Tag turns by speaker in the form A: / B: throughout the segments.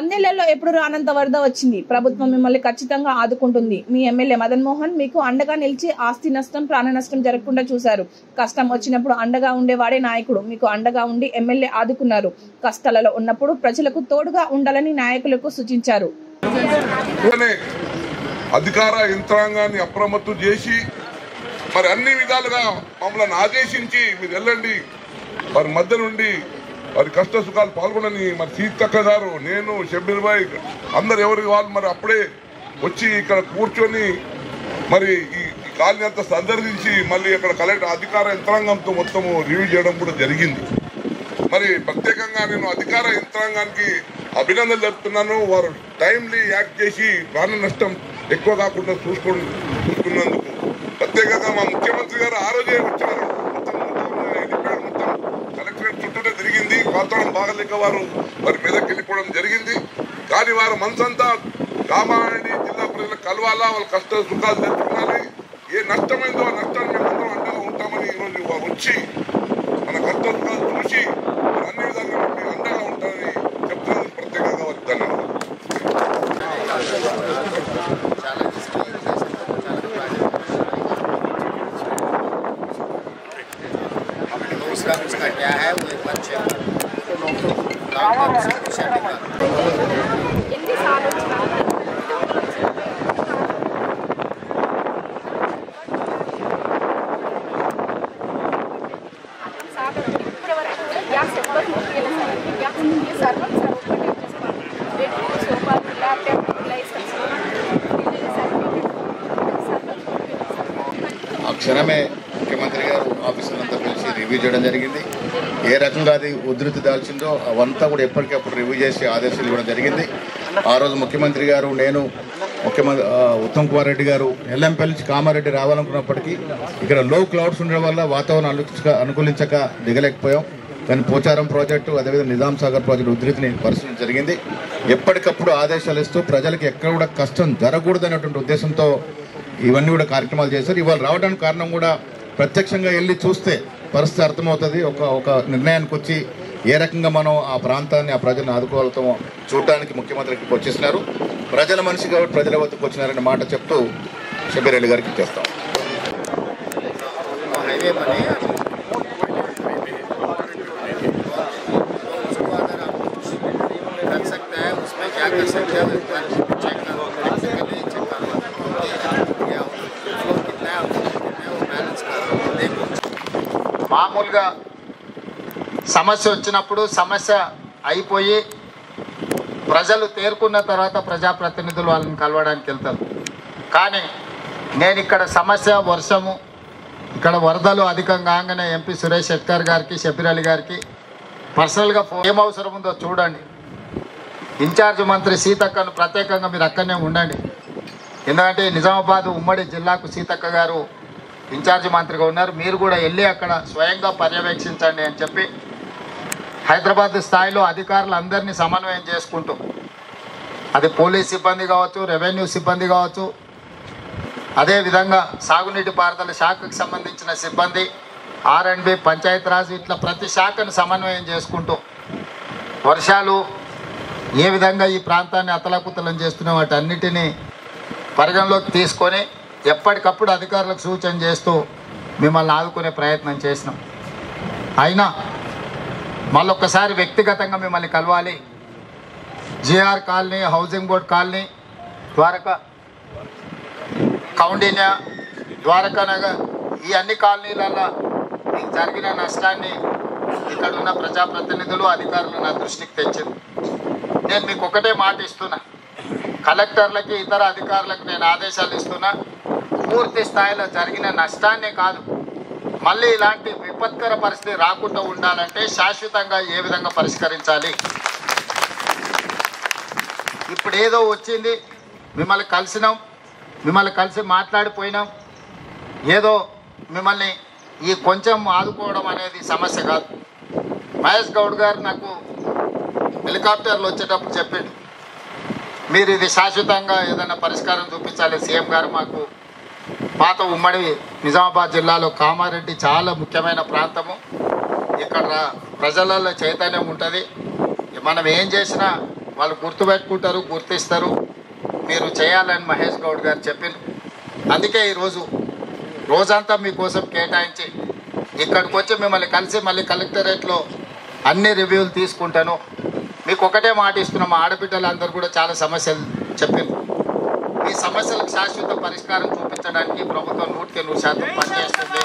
A: 100 ఏళ్లలో ఎప్పుడు రానంత వరద వచ్చింది. ప్రభుత్వం మిమ్మల్ని ఖచ్చితంగా ఆదుకుంటుంది. మీ ఎమ్మెల్యే మదన్ మోహన్ మీకు అండగా నిలిచి ఆస్తి నష్టం, ప్రాణ నష్టం జరగకుండా చూశారు. కష్టం వచ్చినప్పుడు అండగా ఉండేవాడే నాయకుడు. మీకు అండగా ఉండి ఎమ్మెల్యే ఆదుకున్నారు. కష్టాలలో ఉన్నప్పుడు ప్రజలకు తోడుగా ఉండాలని నాయకులకు సూచించారు.
B: అధికార యంత్రాంగాన్ని అప్రమత్తం చేసి మరి అన్ని విధాలుగా మమ్మల్ని ఆదేశించి మీరు వెళ్ళండి, వారి మధ్య నుండి వారి కష్ట సుఖాలు పాల్గొనని మరి సీతక్క గారు, నేను, షబ్బీర్ భాయ్ అందరు ఎవరికి వాళ్ళు మరి అప్పుడే వచ్చి ఇక్కడ కూర్చొని మరి ఈ కాలనీ అంతా సందర్శించి మళ్ళీ అక్కడ కలెక్టర్ అధికార యంత్రాంగంతో మొత్తము రివ్యూ చేయడం కూడా జరిగింది. మరి ప్రత్యేకంగా నేను అధికార యంత్రాంగానికి అభినందనలు తెలుపుతున్నాను. వారు టైమ్లీ యాక్ట్ చేసి ప్రాణ నష్టం ఎక్కువ కాకుండా చూసుకున్నందుకు ప్రత్యేకంగా మా ముఖ్యమంత్రి గారు ఆ రోజే వచ్చారు. మొత్తం కలెక్టరేట్ చుట్టూనే తిరిగింది. వాతావరణం బాగలేక వారు వారి మీదకి వెళ్ళిపోవడం జరిగింది. కానీ వారు మనసంతా కామారెడ్డి జిల్లా ప్రజలకు కలవాలా, వాళ్ళ కష్ట సుఖాలు తెలుసుకోవాలి, ఏ నష్టమైందో ఆ నష్టాన్ని మేము అందరం అండగా ఉంటామని ఈరోజు వారు వచ్చి మన కష్ట సుఖాలు చూసి అన్ని విధాలుగా మేము అండగా ఉంటామని చెప్తున్నందుకు ప్రత్యేకంగా వారికి ధన్యవాదాలు.
C: उसका क्या है वो एक अच्छे काम का विषय निकाल
D: క్షణమే ముఖ్యమంత్రి గారు ఆఫీసులంతా పిలిచి రివ్యూ చేయడం జరిగింది. ఏ రకంగా అది ఉధృతి దాల్చిందో అవంతా కూడా ఎప్పటికప్పుడు రివ్యూ చేసి ఆదేశాలు ఇవ్వడం జరిగింది. ఆ రోజు ముఖ్యమంత్రి గారు, నేను, ముఖ్యమంత్రి ఉత్తమ్ కుమార్ రెడ్డి గారు ఎల్లంపల్లి నుంచి కామారెడ్డి రావాలనుకున్నప్పటికీ ఇక్కడ లో క్లౌడ్స్ ఉండడం వల్ల వాతావరణం అనుకూలించక దిగలేకపోయాం. కానీ పోచారం ప్రాజెక్టు, అదేవిధంగా నిజాం సాగర్ ప్రాజెక్టు ఉధృతిని పరిశీలన జరిగింది. ఎప్పటికప్పుడు ఆదేశాలు ఇస్తూ ప్రజలకు ఎక్కడ కూడా కష్టం జరగకూడదనేటువంటి ఉద్దేశంతో ఇవన్నీ కూడా కార్యక్రమాలు చేశారు. ఇవాళ రావడానికి కారణం కూడా ప్రత్యక్షంగా వెళ్ళి చూస్తే పరిస్థితి అర్థమవుతుంది. ఒక నిర్ణయానికి వచ్చి ఏ రకంగా మనం ఆ ప్రాంతాన్ని, ఆ ప్రజలను ఆదుకోగలుగుతామో చూడడానికి ముఖ్యమంత్రికి వచ్చేసినారు. ప్రజల మనిషి కాబట్టి ప్రజల వద్దకు వచ్చినారనే మాట చెప్తూ షబ్బీర్ అలీ గారికి ఇచ్చేస్తాం.
C: మామూలుగా సమస్య వచ్చినప్పుడు సమస్య అయిపోయి ప్రజలు తేరుకున్న తర్వాత ప్రజాప్రతినిధులు వాళ్ళని కలవడానికి వెళ్తారు. కానీ నేను ఇక్కడ సమస్య వర్షము, ఇక్కడ వరదలు అధికంగా కాగానే ఎంపీ సురేష్ షెట్కర్ గారికి, షబ్బీర్ అలీ గారికి పర్సనల్గా ఏం అవసరం ఉందో చూడండి. ఇన్ఛార్జ్ మంత్రి సీతక్కను ప్రత్యేకంగా మీరు అక్కడనే ఉండండి. ఎందుకంటే నిజామాబాద్ ఉమ్మడి జిల్లాకు సీతక్క గారు ఇన్ఛార్జ్ మంత్రిగా ఉన్నారు. మీరు కూడా వెళ్ళి అక్కడ స్వయంగా పర్యవేక్షించండి అని చెప్పి హైదరాబాద్ స్థాయిలో అధికారులందరినీ సమన్వయం చేసుకుంటూ, అది పోలీస్ సిబ్బంది కావచ్చు, రెవెన్యూ సిబ్బంది కావచ్చు, అదేవిధంగా సాగునీటి పారుదల శాఖకు సంబంధించిన సిబ్బంది, R&B, పంచాయతీరాజ్, ఇట్లా ప్రతి శాఖను సమన్వయం చేసుకుంటూ వర్షాలు ఏ విధంగా ఈ ప్రాంతాన్ని అతలాకుతలం చేస్తున్న వాటన్నిటినీ పరిగణలోకి తీసుకొని ఎప్పటికప్పుడు అధికారులకు సూచన చేస్తూ మిమ్మల్ని ఆదుకునే ప్రయత్నం చేసినాం. అయినా మళ్ళొక్కసారి వ్యక్తిగతంగా మిమ్మల్ని కలవాలి. GR colony, housing board colony, Dwaraka, Koundinya, Dwaraka Nagar, ఈ అన్ని కాలనీలలో మీకు జరిగిన నష్టాన్ని ఇక్కడున్న ప్రజాప్రతినిధులు, అధికారులు నా దృష్టికి తెచ్చింది. నేను మీకు ఒకటే మాట ఇస్తున్నా, కలెక్టర్లకి, ఇతర అధికారులకు నేను ఆదేశాలు ఇస్తున్నా, పూర్తి స్థాయిలో జరిగిన నష్టాన్నే కాదు, మళ్ళీ ఇలాంటి విపత్కర పరిస్థితి రాకుండా ఉండాలంటే శాశ్వతంగా ఏ విధంగా పరిష్కరించాలి. ఇప్పుడు ఏదో వచ్చింది, మిమ్మల్ని కలిసినాం, మిమ్మల్ని కలిసి మాట్లాడిపోయినాం, ఏదో మిమ్మల్ని ఈ కొంచెం ఆదుకోవడం అనేది సమస్య కాదు. మహేష్ గౌడ్ గారు నాకు హెలికాప్టర్లు వచ్చేటప్పుడు చెప్పిండు, మీరు ఇది శాశ్వతంగా ఏదైనా పరిష్కారం చూపించాలి. సీఎం గారు మాకు పాత ఉమ్మడి నిజామాబాద్ జిల్లాలో కామారెడ్డి చాలా ముఖ్యమైన ప్రాంతము, ఇక్కడ ప్రజలలో చైతన్యం ఉంటుంది. మనం ఏం చేసినా వాళ్ళు గుర్తుపెట్టుకుంటారు, గుర్తిస్తారు. మీరు చేయాలని మహేష్ గౌడ్ గారు చెప్పింది. అందుకే ఈరోజు రోజంతా మీకోసం కేటాయించి ఇక్కడికి వచ్చి మిమ్మల్ని కలిసి మళ్ళీ కలెక్టరేట్లో అన్ని రివ్యూలు తీసుకుంటాను. మీకు ఒకటే మాట ఇస్తున్నాం, మా ఆడబిడ్డలందరూ కూడా చాలా సమస్యలు చెప్పింది. ఈ సమస్యలకు శాశ్వత పరిష్కారం చూపించడానికి ప్రభుత్వం 100% పనిచేస్తుంది.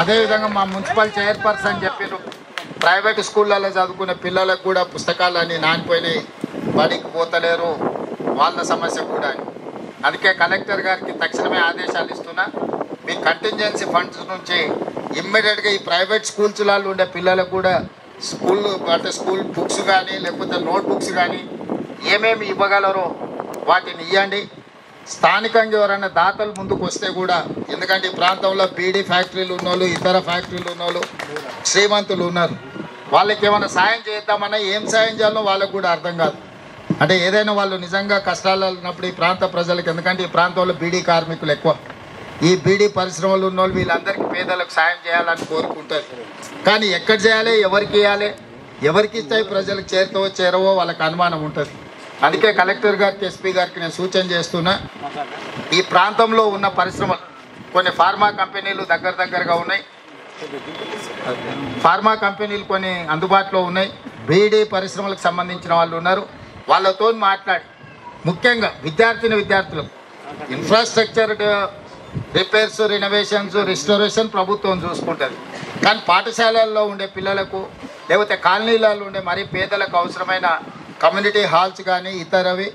C: అదేవిధంగా మా మున్సిపల్ చైర్పర్సన్ చెప్పారు, ప్రైవేట్ స్కూళ్ళలో చదువుకునే పిల్లలకు కూడా పుస్తకాలన్నీ నానిపోయినాయి, బడికి పోతలేరు, వాళ్ళ సమస్య కూడా. అందుకే కలెక్టర్ గారికి తక్షణమే ఆదేశాలు ఇస్తున్నా, మీ కంటింజెన్సీ ఫండ్స్ నుంచి ఇమ్మీడియట్గా ఈ ప్రైవేట్ స్కూల్స్లలో ఉండే పిల్లలకు కూడా స్కూల్ బుక్స్ కానీ లేకపోతే నోట్ బుక్స్ కానీ ఏమేమి ఇవ్వగలరో వాటిని ఇవ్వండి. స్థానికంగా ఎవరైనా దాతలు ముందుకు వస్తే కూడా, ఎందుకంటే ఈ ప్రాంతంలో బీడీ ఫ్యాక్టరీలు ఉన్నోళ్ళు, ఇతర ఫ్యాక్టరీలు ఉన్నోళ్ళు, శ్రీమంతులు ఉన్నారు. వాళ్ళకి ఏమైనా సాయం చేద్దామన్నా ఏం సాయం చేయాలో వాళ్ళకు కూడా అర్థం కాదు. అంటే ఏదైనా వాళ్ళు నిజంగా కష్టాలు ఉన్నప్పుడు ఈ ప్రాంత ప్రజలకు, ఎందుకంటే ఈ ప్రాంతంలో బీడీ కార్మికులు ఎక్కువ, ఈ బీడీ పరిశ్రమలు ఉన్నోళ్ళు వీళ్ళందరికీ పేదలకు సాయం చేయాలని కోరుకుంటారు. కానీ ఎక్కడ చేయాలి, ఎవరికి ఇవ్వాలి, ఎవరికి ఇస్తే ప్రజలకు చేరవో వాళ్ళకి అనుమానం ఉంటుంది. అందుకే కలెక్టర్ గారికి, ఎస్పీ గారికి నేను సూచన చేస్తున్నా, ఈ ప్రాంతంలో ఉన్న పరిశ్రమలు కొన్ని ఫార్మా కంపెనీలు దగ్గరగా ఉన్నాయి, ఫార్మా కంపెనీలు కొన్ని అందుబాటులో ఉన్నాయి, బీడీ పరిశ్రమలకు సంబంధించిన వాళ్ళు ఉన్నారు. వాళ్ళతో మాట్లాడి ముఖ్యంగా విద్యార్థులు ఇన్ఫ్రాస్ట్రక్చర్ రిపేర్స్, రెనోవేషన్స్, రిస్టోరేషన్ ప్రభుత్వం చూసుకుంటుంది. కానీ పాఠశాలల్లో ఉండే పిల్లలకు లేకపోతే కాలనీలలో ఉండే మరీ పేదలకు అవసరమైన కమ్యూనిటీ హాల్స్ కానీ ఇతరవి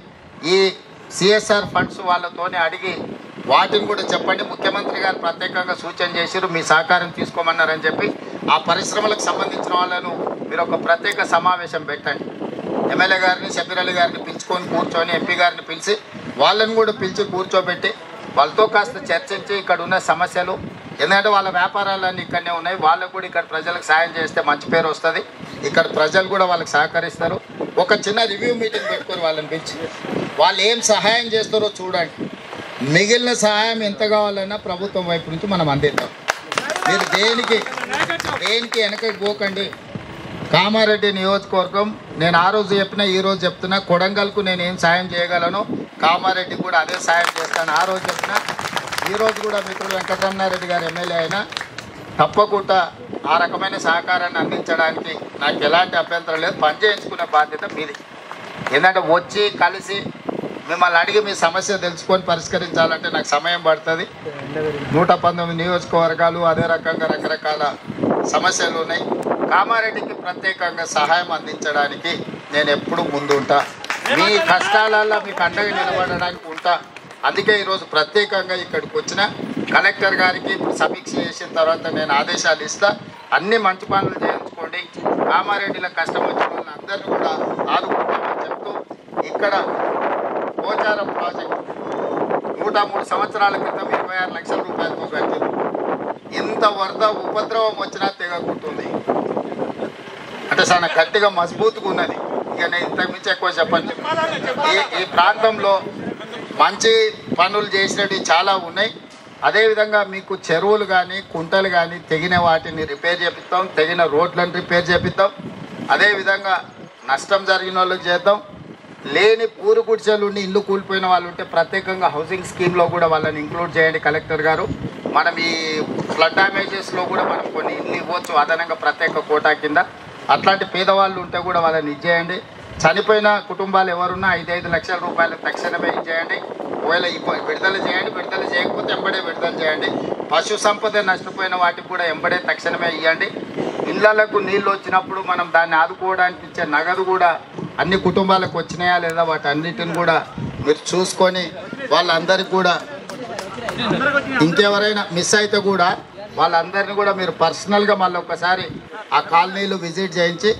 C: ఈ సిఎస్ఆర్ ఫండ్స్ వాళ్ళతోనే అడిగి వాటిని కూడా చెప్పండి. ముఖ్యమంత్రి గారు ప్రత్యేకంగా సూచన చేశారు, మీ సహకారం తీసుకోమన్నారని చెప్పి ఆ పరిశ్రమలకు సంబంధించిన వాళ్ళను మీరు ఒక ప్రత్యేక సమావేశం పెట్టండి. ఎమ్మెల్యే గారిని, షబీర్ అలీ గారిని పిలుచుకొని కూర్చొని, ఎంపీ గారిని పిలిచి వాళ్ళని కూడా పిలిచి కూర్చోబెట్టి వాళ్ళతో కాస్త చర్చించి ఇక్కడ ఉన్న సమస్యలు, ఎందుకంటే వాళ్ళ వ్యాపారాలన్నీ ఇక్కడనే ఉన్నాయి, వాళ్ళకు కూడా ఇక్కడ ప్రజలకు సాయం చేస్తే మంచి పేరు వస్తుంది, ఇక్కడ ప్రజలు కూడా వాళ్ళకి సహకరిస్తారు. ఒక చిన్న రివ్యూ మీటింగ్ పెట్టుకొని వాళ్ళని పిలిచి వాళ్ళు ఏం సహాయం చేస్తారో చూడండి. మిగిలిన సహాయం ఎంత కావాలన్నా ప్రభుత్వం వైపు నుంచి మనం అందిద్దాం. మీరు దేనికి వెనకకి పోకండి. కామారెడ్డి నియోజకవర్గం నేను ఆ రోజు చెప్పినా, ఈ రోజు చెప్తున్నా, కొడంగల్కు నేను ఏం సాయం చేయగలను, కామారెడ్డి కూడా అదే సాయం చేస్తాను. ఆ రోజు చెప్పినా, ఈ రోజు కూడా మిత్రుడు వెంకటరమణారెడ్డి గారు ఎమ్మెల్యే అయినా తప్పకుండా ఆ రకమైన సహకారాన్ని అందించడానికి నాకు ఎలాంటి అభ్యంతరం లేదు. పని చేయించుకునే బాధ్యత మీది. ఏంటంటే వచ్చి కలిసి మిమ్మల్ని అడిగి మీ సమస్య తెలుసుకొని పరిష్కరించాలంటే నాకు సమయం పడుతుంది. 119 నియోజకవర్గాలు, అదే రకంగా రకరకాల సమస్యలు ఉన్నాయి. కామారెడ్డికి ప్రత్యేకంగా సహాయం అందించడానికి నేను ఎప్పుడు ముందుంటా, మీ కష్టాలలో మీకు అండగా నిలబడడానికి ఉంటా. అందుకే ఈరోజు ప్రత్యేకంగా ఇక్కడికి వచ్చిన కలెక్టర్ గారికి సమీక్ష చేసిన తర్వాత నేను ఆదేశాలు ఇస్తా, అన్ని మంచి పనులు చేయించుకోండి, కామారెడ్డిలో కష్టం వచ్చిన వాళ్ళందరినీ కూడా ఆదుకుంటామని చెప్తూ, ఇక్కడ పోచారం ప్రాజెక్ట్ 103 సంవత్సరాల క్రితం 26 లక్షల రూపాయలతో కట్టింది. ఇంత వరద ఉపద్రవం వచ్చినా తెగకుంటుంది, అంటే చాలా గట్టిగా మజబూతుగా ఉన్నది. ఇక నేను ఇంతకు మించి ఎక్కువ చెప్పండి. ఈ ప్రాంతంలో మంచి పనులు చేసినవి చాలా ఉన్నాయి. అదేవిధంగా మీకు చెరువులు కానీ కుంటలు కానీ తెగిన వాటిని రిపేర్ చేపిస్తాం, తెగిన రోడ్లను రిపేర్ చేపిస్తాం. అదేవిధంగా నష్టం జరిగిన వాళ్ళకి చేద్దాం. లేని పూరు గుడిసెలు ఉండి ఇల్లు కూలిపోయిన వాళ్ళు ఉంటే ప్రత్యేకంగా హౌసింగ్ స్కీమ్లో కూడా వాళ్ళని ఇంక్లూడ్ చేయండి కలెక్టర్ గారు. మనం ఈ ఫ్లడ్ డ్యామేజెస్లో కూడా మనం కొన్ని ఇల్లు ఇవ్వచ్చు అదనంగా ప్రత్యేక కోటా కింద. అట్లాంటి పేదవాళ్ళు ఉంటే కూడా వాళ్ళని ఇచ్చేయండి. చనిపోయిన కుటుంబాలు ఎవరున్నా 5 లక్షల రూపాయలు తక్షణమే ఇచ్చేయండి. ఒకవేళ విడుదల చేయండి, విడుదల చేయకపోతే ఎంబడే విడుదల చేయండి. పశు సంపద నష్టపోయిన వాటికి కూడా ఎంబడే తక్షణమే ఇవ్వండి. ఇళ్లకు నీళ్ళు వచ్చినప్పుడు మనం దాన్ని ఆదుకోవడానికి ఇచ్చే నగదు కూడా అన్ని కుటుంబాలకు వచ్చినాయా లేదా వాటి అన్నిటిని కూడా మీరు చూసుకొని వాళ్ళందరికీ కూడా, ఇంకెవరైనా మిస్ అయితే కూడా వాళ్ళందరినీ కూడా మీరు పర్సనల్గా మళ్ళీ ఒకసారి ఆ కాలనీలు విజిట్ చేయించి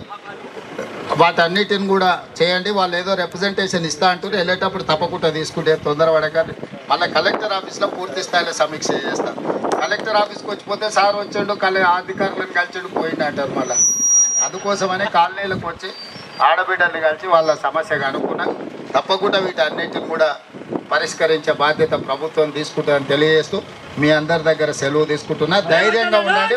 C: వాటన్నిటిని కూడా చేయండి. వాళ్ళు ఏదో రిప్రజెంటేషన్ ఇస్తా అంటారు, వెళ్ళేటప్పుడు తప్పకుండా తీసుకుంటే తొందరపడకండి. మళ్ళీ కలెక్టర్ ఆఫీస్లో పూర్తి స్థాయిలో సమీక్ష చేస్తాం. కలెక్టర్ ఆఫీస్కి వచ్చిపోతే సార్ వచ్చాడు, అధికారులను కలిసాడు పోయింది అంటారు. మళ్ళీ అందుకోసమనే కాలనీలకు వచ్చి ఆడబిడ్డల్ని కలిసి వాళ్ళ సమస్య కనుక్కున్నా తప్పకుండా వీటన్నిటిని కూడా పరిష్కరించే బాధ్యత ప్రభుత్వం తీసుకుంటుందని తెలియజేస్తూ మీ అందరి దగ్గర సెలవు తీసుకుంటున్నా. ధైర్యంగా ఉండండి.